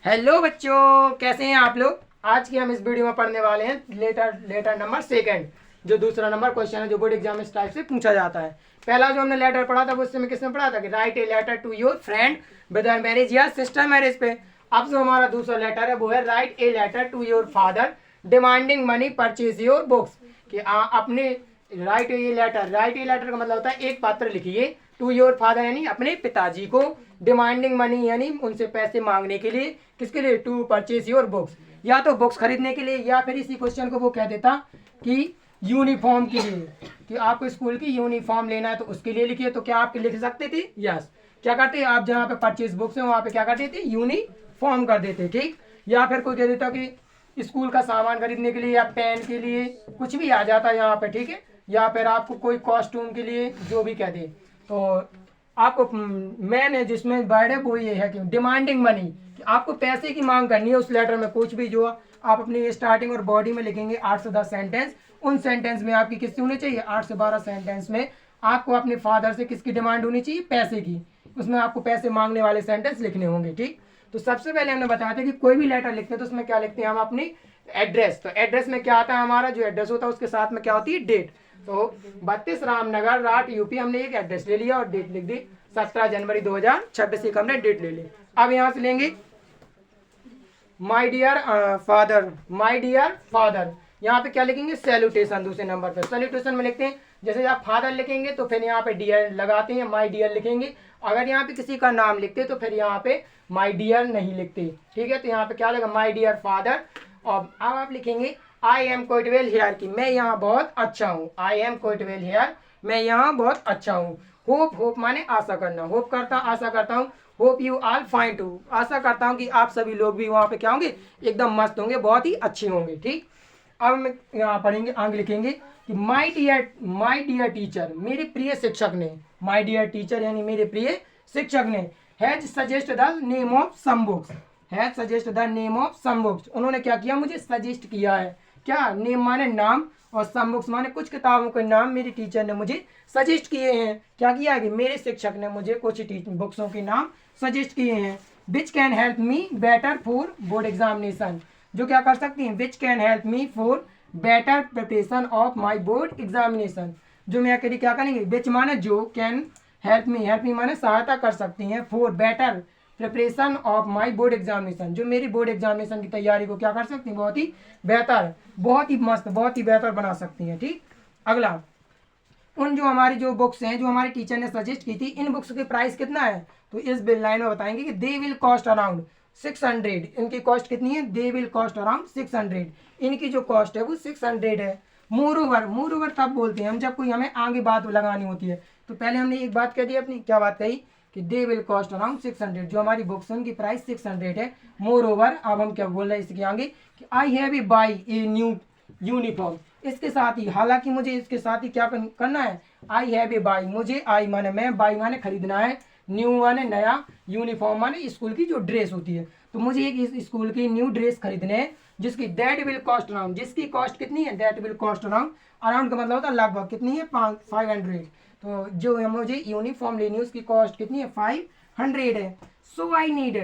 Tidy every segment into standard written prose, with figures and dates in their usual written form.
Hello बच्चों, कैसे हैं आप लोग। आज की हम इस वीडियो में पढ़ने वाले हैं लेटर नंबर सेकंड, जो दूसरा नंबर क्वेश्चन है जो बोर्ड एग्जाम इस टाइप से पूछा जाता है। पहला जो हमने लेटर पढ़ा था वो उसमें किसने पढ़ा था कि write a letter to your friend brother marriage या सिस्टर मैरिज पे। अब जो हमारा दूसरा लेटर है वो है write a letter to your father demanding money purchase your books. कि अपने राइट ए लेटर का मतलब होता है एक पत्र लिखिए टू योर फादर यानी अपने पिताजी को, डिमांडिंग मनी यानी उनसे पैसे मांगने के लिए, किसके लिए, टू परचेज योर बुक्स, या तो बुक्स खरीदने के लिए या फिर इसी क्वेश्चन को वो कह देता कि यूनिफॉर्म के लिए, कि आपको स्कूल की यूनिफॉर्म लेना है तो उसके लिए लिखिए। तो क्या आप लिख सकते थे यस, क्या करते आप जहाँ पे परचेज बुक्स है वहाँ पे क्या करते थे यूनिफॉर्म कर देते, ठीक। या फिर कोई कह देता कि स्कूल का सामान खरीदने के लिए या पेन के लिए, कुछ भी आ जाता है यहाँ पे, ठीक है। या फिर आपको कोई कॉस्ट्यूम के लिए जो भी कह दे। तो आपको मैंने जिसमें वर्ड है वो ये है कि डिमांडिंग मनी, कि आपको पैसे की मांग करनी है उस लेटर में। कुछ भी जो आप अपनी स्टार्टिंग और बॉडी में लिखेंगे 8 से 10 सेंटेंस, उन सेंटेंस में आपकी किसकी होनी चाहिए, 8 से 12 सेंटेंस में आपको अपने फादर से किसकी डिमांड होनी चाहिए, पैसे की। उसमें आपको पैसे मांगने वाले सेंटेंस लिखने होंगे, ठीक। तो सबसे पहले हमने बताया था कि कोई भी लेटर लिखते हैं तो उसमें क्या लिखते हैं हम, अपनी एड्रेस। तो एड्रेस में क्या आता है, हमारा जो एड्रेस होता है उसके साथ में क्या होती है, डेट। तो 32 रामनगर राट यूपी, हमने एक एड्रेस ले लिया और डेट लिख दी 17 जनवरी 2026 की हमने डेट ले ली। अब यहाँ से लेंगे my dear father, my dear father, यहाँ पे क्या लिखेंगे, सैल्यूटेशन। दूसरे नंबर पे सैल्यूटेशन में लिखते हैं, जैसे आप फादर लिखेंगे तो फिर यहाँ पे डियर लगाते हैं, माय डियर लिखेंगे। अगर यहाँ पे किसी का नाम लिखते तो फिर यहाँ पे माय डियर नहीं लिखते, ठीक है। तो यहाँ पे क्या लगा, माय डियर फादर। और अब आप लिखेंगे आई एम क्वाइट वेल हियर, की मैं यहाँ बहुत अच्छा हूँ। आई एम क्वाइट वेल हियर, मैं यहाँ बहुत अच्छा हूँ। होप, होप माने आशा करना, होप करता आशा करता हूँ। Hope you all fine too, आशा करता हूँ कि आप सभी लोग भी वहाँ पे क्या होंगे, एकदम मस्त होंगे, बहुत ही अच्छे होंगे, ठीक। अब हम यहाँ पढ़ेंगे, आगे लिखेंगे कि माय डियर टीचर, मेरे प्रिय शिक्षक ने, माय डियर टीचर यानी मेरे प्रिय शिक्षक ने, has suggest the name of some books, has suggest the name of some books, उन्होंने क्या किया, मुझे सजेस्ट किया है। क्या, नेम माने नाम और सम बुक्स माने कुछ किताबों के नाम मेरे टीचर ने मुझे सजेस्ट किए हैं। क्या किया है कि मेरे शिक्षक ने मुझे कुछ बुक्सों के नाम सजेस्ट किए हैं। Which can help me better for board examination, जो क्या कर सकती हैं, which can help me for better preparation of my board examination, जो मैं करी क्या करेंगे, विच माने जो, कैन हेल्प मी माने सहायता कर सकती हैं, for better preparation of my board examination, जो मेरी बोर्ड एग्जामिनेशन की तैयारी को क्या कर सकती हैं, बहुत ही बेहतर, बहुत ही मस्त, बहुत ही बेहतर बना सकती हैं, ठीक। अगला, उन जो हमारी जो बुक्स हैं जो हमारे टीचर ने सजेस्ट की थी, इन बुक्स के प्राइस कितना है, तो इस बिल लाइन में बताएंगे कि दे विल कॉस्ट अराउंड 600, इनकी कॉस्ट कितनी है, दे विल कॉस्ट अराउंड 600, इनकी जो कॉस्ट है वो 600 है। मोर ओवर तब बोलते हैं हम जब कोई हमें आगे बात लगानी होती है। तो पहले हमने एक बात कह दी, अपनी क्या बात कही कि दे विल कॉस्ट अराउंड 600, जो हमारी बुक्स है उनकी प्राइस 600 है। मोर ओवर, अब हम क्या बोल रहे हैं इसके आगे कि I have a by a new uniform, इसके साथ ही, हालांकि मुझे इसके साथ ही क्या करना है, आई हैव ए बाई, मुझे आई माने मैं, बाई माने खरीदना है, न्यू माने नया, यूनिफॉर्म माने स्कूल की जो ड्रेस होती है। तो मुझे एक इस स्कूल की न्यू ड्रेस खरीदने हैं जिसकी दैट विल कॉस्ट अराउंड, जिसकी कॉस्ट कितनी है, that will cost around, around का मतलब होता है लगभग, कितनी है 500। तो जो है मुझे यूनिफॉर्म लेनी है उसकी कॉस्ट कितनी है, 500 है। So I need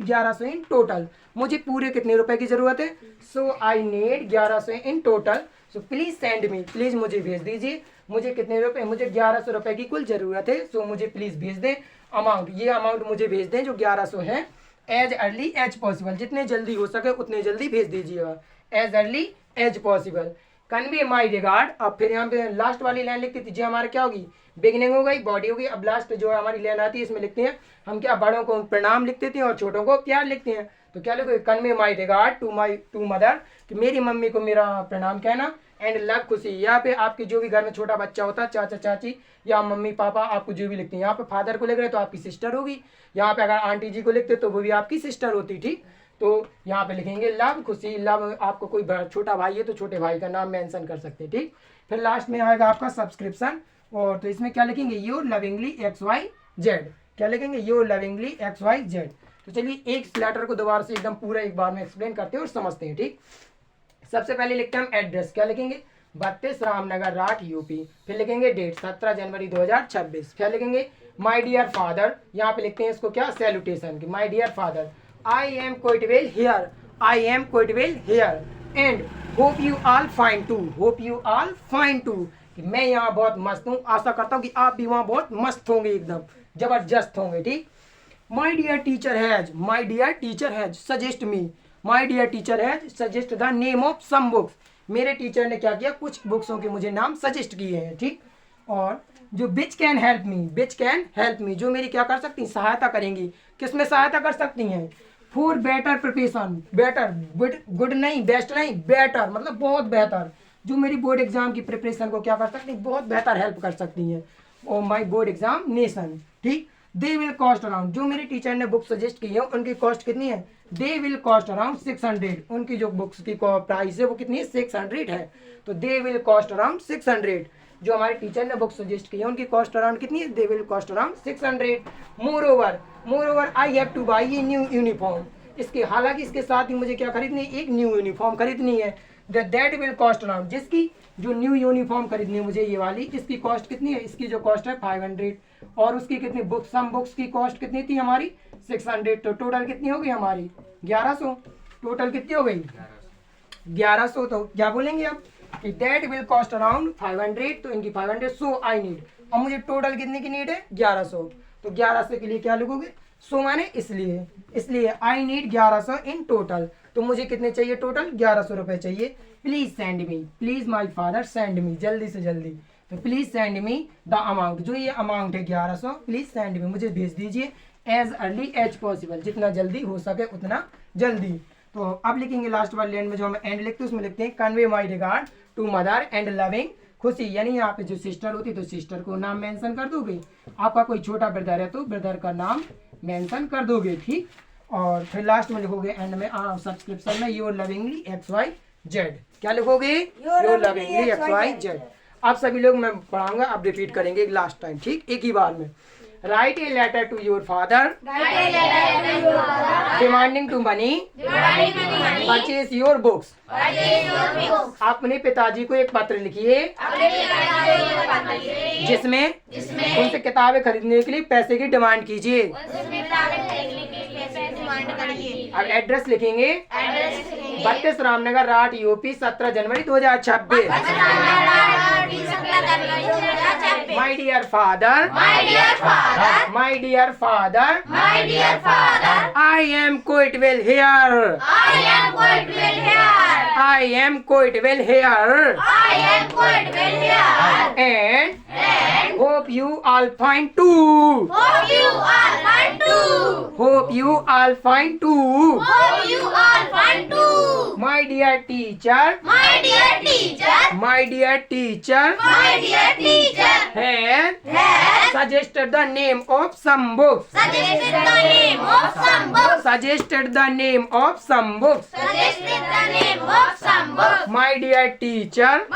1100 in total, मुझे पूरे कितने रुपए की जरूरत है, so I need 1100 in total. So please send me, please मुझे भेज दीजिए, मुझे कितने रुपए, मुझे 1100 रुपए की कुल जरूरत है। सो मुझे प्लीज भेज दें अमाउंट, ये अमाउंट मुझे भेज दें जो 1100 है, एज अर्ली एज पॉसिबल, जितने जल्दी हो सके उतने जल्दी भेज दीजिएगा, as early as possible. Convey my regard, अब फिर यहाँ पे लास्ट वाली लाइन लिखती थी, जो हमारा क्या होगी, बिगिनिंग हो गई, बॉडी हो गई, अब लास्ट जो हमारी लाइन आती है इसमें लिखते हैं हम क्या, बड़ों को प्रणाम लिखते थे और छोटों को प्यार लिखते हैं। तो क्या लिखोगे, convey my regard to mother, कि मेरी मम्मी को मेरा प्रणाम कहना, एंड लव खुशी, यहाँ पे आपके जो भी घर में छोटा बच्चा होता है, चाचा चाची या मम्मी पापा, आपको जो भी लिखते हैं, यहाँ पे फादर को लिख रहे तो आपकी सिस्टर होगी, यहाँ पे अगर आंटी जी को लिखते तो वो भी आपकी सिस्टर होती, ठीक। तो यहाँ पे लिखेंगे लव खुशी, लव, आपको कोई छोटा भाई है तो छोटे भाई का नाम मेंशन कर सकते हैं, ठीक। फिर लास्ट में आएगा आपका सब्सक्रिप्शन, और तो इसमें क्या लिखेंगे, योर लविंगली XYZ, क्या लिखेंगे, योर लविंगली XYZ। तो चलिए एक लेटर को दोबारा से एकदम पूरा एक बार में एक्सप्लेन करते हैं और समझते हैं, ठीक। सबसे पहले लिखते हैं हम एड्रेस, क्या लिखेंगे, 32 रामनगर राठ यूपी, फिर लिखेंगे डेट 17 जनवरी 2026, फिर लिखेंगे माय डियर फादर, यहाँ पे लिखते हैं इसको क्या, सैल्यूटेशन की, my dear father. I am quite well here. I am quite well here. And hope you all fine too. Hope you all fine too. कि मैं यहाँ बहुत मस्त हूँ, आशा करता हूँ कि आप भी वहाँ बहुत मस्त होंगे, एकदम जबरदस्त होंगे, ठीक। My dear teacher has, my dear teacher has suggest me. My dear teacher has suggest the name of some books. मेरे टीचर ने क्या किया, कुछ बुक्सों के मुझे नाम सजेस्ट किए हैं, ठीक। और जो which can help me, which can help me, जो मेरी क्या कर सकती हैं, सहायता करेंगी। किस में सहायता कर सकती हैं? For better preparation, better, good नहीं, बेस्ट नहीं, बेटर मतलब बहुत बेहतर, जो मेरी बोर्ड एग्जाम की प्रिपरेशन को क्या कर सकती हैं, बहुत बेहतर हेल्प कर सकती हैं। और माई बोर्ड एग्जामिनेशन, ठीक। दे विल कॉस्ट अराउंड, जो मेरे टीचर ने बुक सजेस्ट की है उनकी कॉस्ट कितनी है? दे विल कॉस्ट अराउंड 600, उनकी जो बुक्स की प्राइस है वो कितनी है? 600 है। तो दे विल कॉस्ट अराउंड 600, जो हमारे टीचर ने बुक सजेस्ट की है उनकी कॉस्ट अराउंड कितनी है? They will cost around 600। More over I have two by a new uniform, इसके हालांकि इसके साथ ही मुझे क्या खरीदनी है? एक न्यू यूनिफॉर्म खरीदनी है। दैट विल कॉस्ट अराउंड, जिसकी जो न्यू यूनिफॉर्म खरीदनी है मुझे, ये वाली, इसकी कॉस्ट कितनी है? इसकी जो कॉस्ट है 500, और उसकी कितनी बुक्स, सम बुक्स की कॉस्ट कितनी थी हमारी? 600। तो टोटल कितनी हो गई हमारी? 1100। टोटल कितनी हो गई? 1100। तो क्या बोलेंगे अब कि दैट विल कॉस्ट अराउंड 500, तो इनकी 500, सो आई नीड, और मुझे टोटल कितने की नीड है? 1100। तो 1100 के लिए क्या लिखोगे? सो माने इसलिए आई नीड 1100 इन टोटल। तो मुझे कितने चाहिए टोटल? 1100 रुपए चाहिए। Please send me, please my father send me, जल्दी से जल्दी। तो please send me the amount, जो ये अमाउंट है 1100, प्लीज सेंड मी, मुझे भेज दीजिए एज अर्ली एज पॉसिबल, जितना जल्दी हो सके उतना जल्दी। तो अब लिखेंगे लास्ट वाले एंड में, जो हम एंड लिखते हैं उसमें लिखते हैं convey my regard to mother and loving Khushi, यानी यहाँ पे जो सिस्टर होती है तो सिस्टर को नाम मेंशन कर दोगे, आपका कोई छोटा ब्रदर है तो ब्रदर का नाम मेंशन कर दोगे, ठीक। और फिर लास्ट में लिखोगे एंड में सब्सक्रिप्शन में योर लविंगली XYZ, क्या लिखोगे? Your lovingly XYZ। आप सभी लोग, मैं पढ़ाऊंगा, आप रिपीट करेंगे लास्ट टाइम, ठीक, एक ही बार में। Write a letter to your father demanding to money purchase your books, अपने पिताजी को एक पत्र लिखिए जिसमें उनसे किताबें खरीदने के लिए पैसे की डिमांड कीजिए। अब एड्रेस लिखेंगे 32 रामनगर राट यूपी 17 जनवरी 2026। My dear father, my dear father, I am quite well here, I am quite well here. And hope you all fine too. Hope you all fine too. My dear teacher. Has suggested the name of some books. Suggested the name of some books. My dear teacher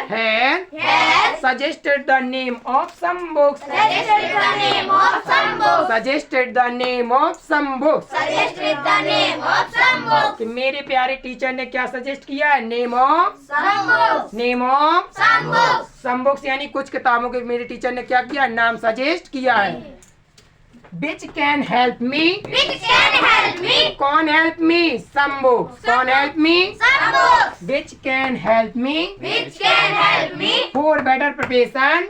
has suggested the name of some books. Suggested the name of some books. कि मेरे प्यारे teacher ने क्या suggest किया? Name of some books, यानी कुछ किताबों के मेरे टीचर ने क्या किया? नाम सजेस्ट किया है। Which can help me? कौन help me? Some books. कौन help me? Which can help me? For better preparation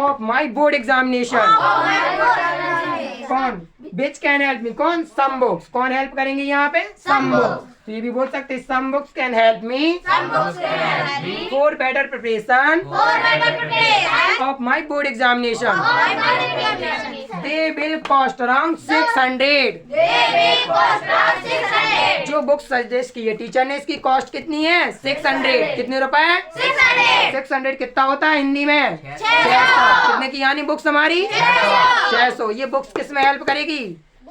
of my board examination. कौन? Which can help me? कौन? Some books. कौन help करेंगे यहाँ पे? Some books. तो ये भी बोल सकते हैं some books can help me for better preparation of my board examination. They will cost around 600. जो बुक सजेस्ट की है टीचर ने, इसकी कॉस्ट कितनी है? 600। कितने रुपए? 600 कितना होता है हिंदी में? 600। कितने की यानी बुक्स हमारी? 600। ये बुक्स किस में हेल्प करेगी?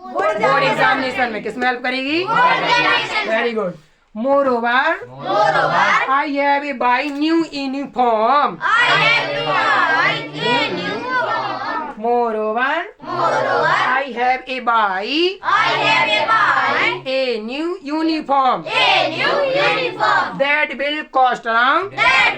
बोर्ड एग्जामिनेशन में। किस में हेल्प करेगी? Very good. Moreover, I have a buy new uniform. Moreover, I have a buy a new uniform that will cost around 500. That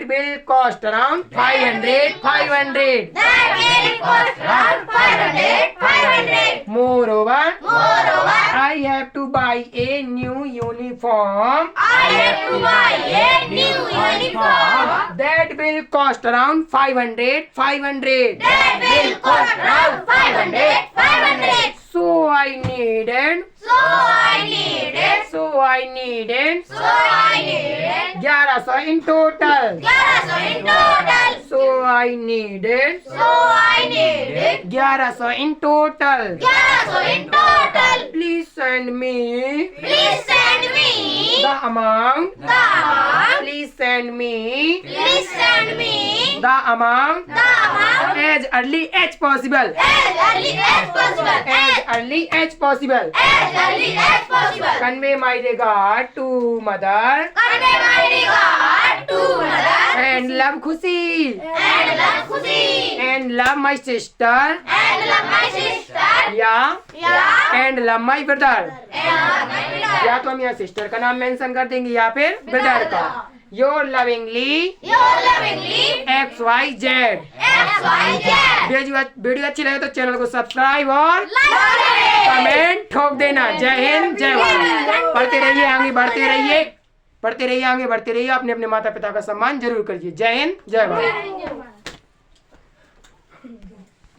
will cost around 500. Moreover, I have to buy a new uniform that will cost around 500. So I needed 1100 in total. So I needed 1100 in total. Please send me the amount. Please send me the amount as early as possible. Convey my regard to mother and love Khushi and love my sister. Yeah, and love my brother. या तो हम यहाँ sister का नाम mention कर देंगे या फिर ब्रदर का. Your lovingly XYZ. वीडियो अच्छी लगे तो चैनल को सब्सक्राइब और कमेंट ठोक देना. जय हिंद, जय भारत. पढ़ते रहिए, आगे बढ़ते रहिए, आगे बढ़ते रहिए. अपने अपने माता पिता का सम्मान जरूर करिए. जय हिंद, जय भारत.